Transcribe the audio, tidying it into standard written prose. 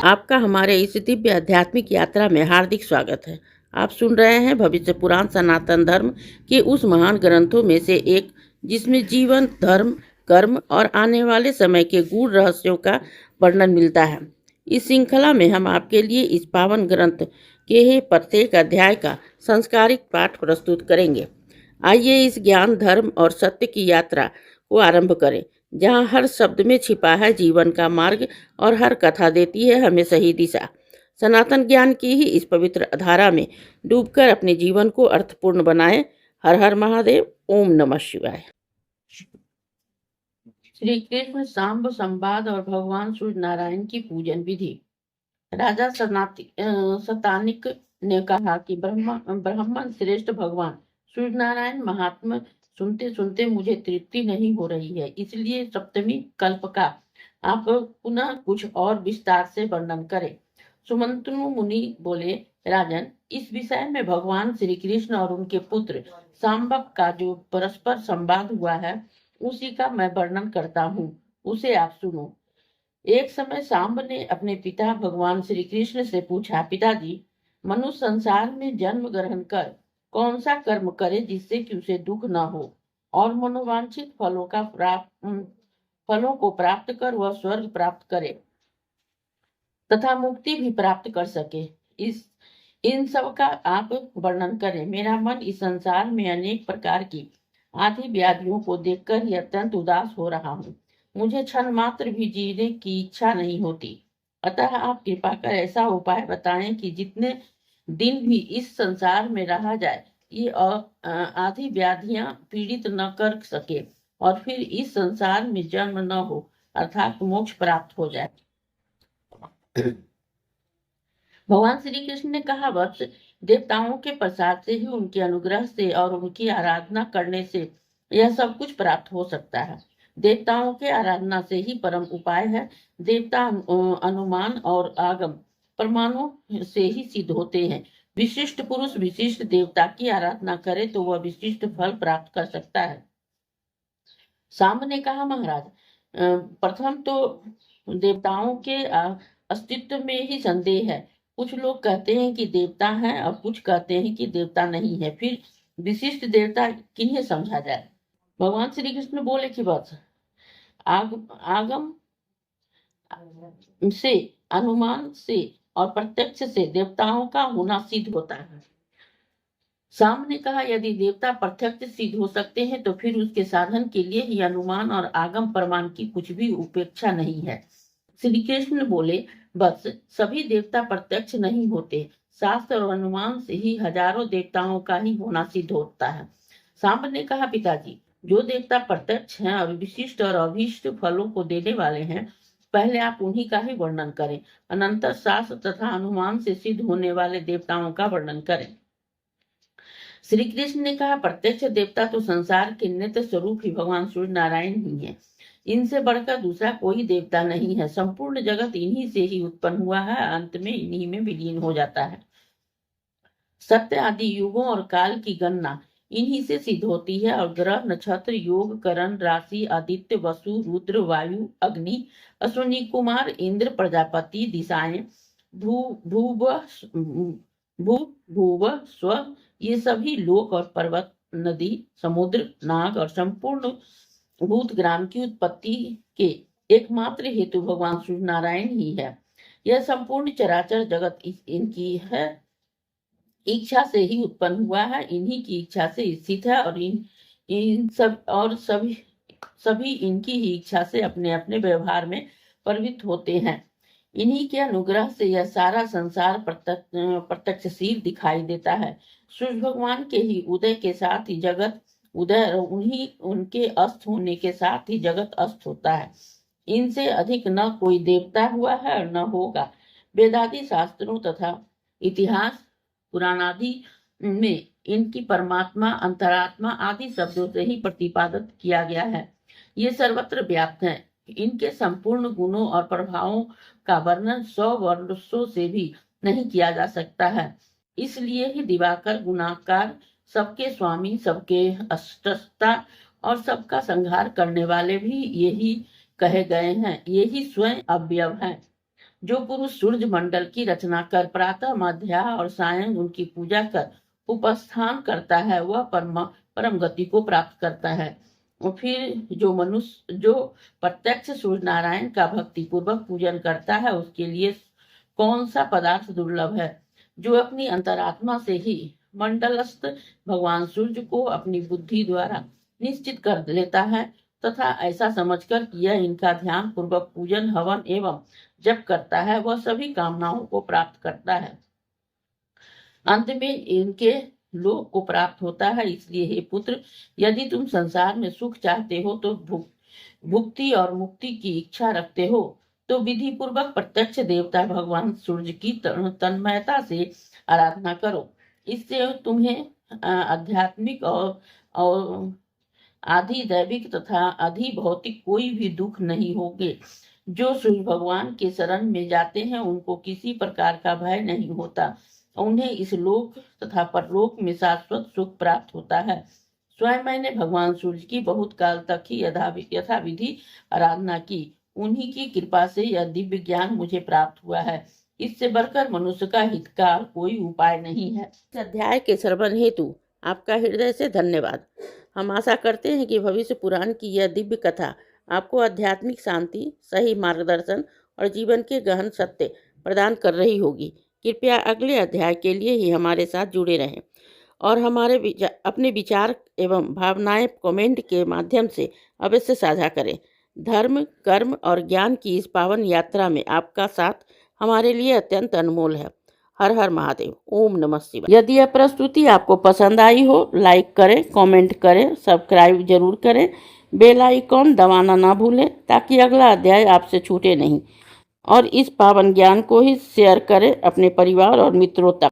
आपका हमारे इस दिव्य आध्यात्मिक यात्रा में हार्दिक स्वागत है। आप सुन रहे हैं भविष्य पुराण सनातन धर्म के उस महान ग्रंथों में से एक, जिसमें जीवन, धर्म, कर्म और आने वाले समय के गूढ़ रहस्यों का वर्णन मिलता है। इस श्रृंखला में हम आपके लिए इस पावन ग्रंथ के प्रत्येक अध्याय का संस्कारिक पाठ प्रस्तुत करेंगे। आइए इस ज्ञान, धर्म और सत्य की यात्रा को आरंभ करें, जहाँ हर शब्द में छिपा है जीवन का मार्ग और हर कथा देती है हमें सही दिशा। सनातन ज्ञान की ही इस पवित्र धारा में डूबकर अपने जीवन को अर्थपूर्ण बनाएं। हर हर महादेव। ओम नमः शिवाय। श्री कृष्ण सांब संवाद और भगवान सूर्य नारायण की पूजन विधि। राजा सतानिक ने कहा कि ब्राह्मण श्रेष्ठ भगवान सूर्य नारायण महात्मा सुनते सुनते मुझे तृप्ति नहीं हो रही है, इसलिए सप्तमी कल्प का आप पुनः कुछ और विस्तार से वर्णन करें। सुमंतनु मुनि बोले, राजन, इस विषय में भगवान श्री कृष्ण और उनके पुत्र सांबक का जो परस्पर संवाद हुआ है उसी का मैं वर्णन करता हूँ, उसे आप सुनो। एक समय सांब ने अपने पिता भगवान श्री कृष्ण से पूछा, पिताजी, मनुष्य संसार में जन्म ग्रहण कर कौन सा कर्म करे जिससे कि उसे दुख न हो और मनोवांछित फलों को प्राप्त कर वह स्वर्ग प्राप्त करे तथा मुक्ति भी प्राप्त कर सके। इन सब का आप वर्णन करें। मेरा मन इस संसार में अनेक प्रकार की आदि व्याधियों को देखकर ही अत्यंत उदास हो रहा हूँ। मुझे क्षण मात्र भी जीने की इच्छा नहीं होती। अतः आप कृपा कर ऐसा उपाय बताएं कि जितने दिन भी इस संसार में रहा जाए ये आदि व्याधियां पीड़ित न कर सके और फिर इस संसार में जन्म न हो, अर्थात मोक्ष प्राप्त हो जाए। भगवान श्री कृष्ण ने कहा, वत्स, देवताओं के प्रसाद से ही, उनके अनुग्रह से और उनकी आराधना करने से यह सब कुछ प्राप्त हो सकता है। देवताओं के आराधना से ही परम उपाय है। देवता अनुमान और आगम प्रमाणों से ही सिद्ध होते हैं। विशिष्ट पुरुष विशिष्ट देवता की आराधना करे तो वह विशिष्ट फल प्राप्त कर सकता है। सांब ने कहा, महाराज, प्रथम तो देवताओं के अस्तित्व में ही संदेह है। कुछ लोग कहते हैं कि देवता हैं और कुछ कहते हैं कि देवता नहीं है। फिर विशिष्ट देवता किन्हें समझा जाए? भगवान श्री कृष्ण बोले कि बस आगम से, अनुमान से और प्रत्यक्ष से देवताओं का होना सिद्ध होता है। सांब ने कहा, यदि देवता प्रत्यक्ष सिद्ध हो सकते हैं तो फिर उसके साधन के लिए ही अनुमान और आगम प्रमाण की कुछ भी उपेक्षा नहीं है। श्री कृष्ण बोले, बस सभी देवता प्रत्यक्ष नहीं होते। शास्त्र और अनुमान से ही हजारों देवताओं का ही होना सिद्ध होता है। सांब ने कहा, पिताजी, जो देवता प्रत्यक्ष हैं और विशिष्ट और अभीष्ट फलों को देने वाले हैं, पहले आप उन्हीं का ही वर्णन करें। अनंतर शास्त्र तथा अनुमान से सिद्ध होने वाले देवताओं का वर्णन करें। श्री कृष्ण ने कहा, प्रत्यक्ष देवता तो संसार के नित्य स्वरूप ही भगवान सूर्य नारायण ही है। इनसे बढ़कर दूसरा कोई देवता नहीं है। संपूर्ण जगत इन्हीं से ही उत्पन्न हुआ है, अंत में इन्हीं में विलीन हो जाता है। सत्य आदि युगों और काल की गणना इन्हीं से सिद्ध होती है और ग्रह, नक्षत्र, योग, करण, राशि, आदित्य, वसु, रुद्र, वायु, अग्नि, अश्विनी कुमार, इंद्र, प्रजापति, दिशाएं, भूव स्व, ये सभी लोक और पर्वत, नदी, समुद्र, नाग और संपूर्ण भूतग्राम की उत्पत्ति के एकमात्र हेतु भगवान सूर्य नारायण ही है। यह संपूर्ण चराचर जगत इनकी है इच्छा से ही उत्पन्न हुआ है, इन्हीं की इच्छा से स्थित है और सभी इनकी ही इच्छा से अपने अपने व्यवहार में प्रवृत्त होते हैं। इन्हीं के अनुग्रह से यह सारा संसार प्रत्यक्षशील दिखाई देता है। सूर्य भगवान के ही उदय के साथ ही जगत उदय, उन्हीं उनके अस्त होने के साथ ही जगत अस्त होता है। इनसे अधिक न कोई देवता हुआ है और न होगा। वेदादि शास्त्रों तथा इतिहास पुराणादि में इनकी परमात्मा, अंतरात्मा आदि शब्दों से ही प्रतिपादित किया गया है। ये सर्वत्र व्याप्त है। इनके संपूर्ण गुणों और प्रभावों का वर्णन 100 वर्षों से भी नहीं किया जा सकता है। इसलिए ही दिवाकर, गुणाकार, सबके स्वामी, सबके अष्टस्ता और सबका संहार करने वाले भी यही कहे गए हैं। यही स्वयं अव्यय है। जो पुरुष सूर्य मंडल की रचना कर प्रातः मध्या और सायं उनकी पूजा कर उपस्थान करता है वह परम गति को प्राप्त करता है। और फिर जो प्रत्यक्ष सूर्य नारायण का भक्ति पूर्वक पूजन करता है उसके लिए कौन सा पदार्थ दुर्लभ है। जो अपनी अंतरात्मा से ही मंडलस्थ भगवान सूर्य को अपनी बुद्धि द्वारा निश्चित कर लेता है तथा ऐसा समझकर कि यह इनका ध्यान पूर्वक पूजन हवन एवं जप करता है वह सभी कामनाओं को प्राप्त करता है, अंत में इनके लोक को प्राप्त होता है। इसलिए हे पुत्र, यदि तुम संसार में सुख चाहते हो तो भुक्ति और मुक्ति की इच्छा रखते हो तो विधि पूर्वक प्रत्यक्ष देवता भगवान सूर्य की तन्मयता से आराधना करो। इससे तुम्हें आध्यात्मिक और आधि दैविक तथा आधि भौतिक कोई भी दुख नहीं होंगे। जो सूर्य भगवान के शरण में जाते हैं उनको किसी प्रकार का भय नहीं होता, उन्हें इस लोक तथा परलोक में शाश्वत सुख प्राप्त होता है। स्वयं मैंने भगवान सूर्य की बहुत काल तक ही यथाविधि आराधना की, उन्हीं की कृपा से यह दिव्य ज्ञान मुझे प्राप्त हुआ है। इससे बढ़कर मनुष्य का हित का कोई उपाय नहीं है। इस अध्याय के श्रवण हेतु आपका हृदय से धन्यवाद। हम आशा करते हैं कि भविष्य पुराण की यह दिव्य कथा आपको आध्यात्मिक शांति, सही मार्गदर्शन और जीवन के गहन सत्य प्रदान कर रही होगी। कृपया अगले अध्याय के लिए ही हमारे साथ जुड़े रहें और अपने विचार एवं भावनाएं कमेंट के माध्यम से अवश्य साझा करें। धर्म, कर्म और ज्ञान की इस पावन यात्रा में आपका साथ हमारे लिए अत्यंत अनमोल है। हर हर महादेव। ओम नमः शिवाय। यदि यह प्रस्तुति आपको पसंद आई हो, लाइक करें, कमेंट करें, सब्सक्राइब जरूर करें, बेल आइकॉन दबाना ना भूलें ताकि अगला अध्याय आपसे छूटे नहीं। और इस पावन ज्ञान को ही शेयर करें अपने परिवार और मित्रों तक।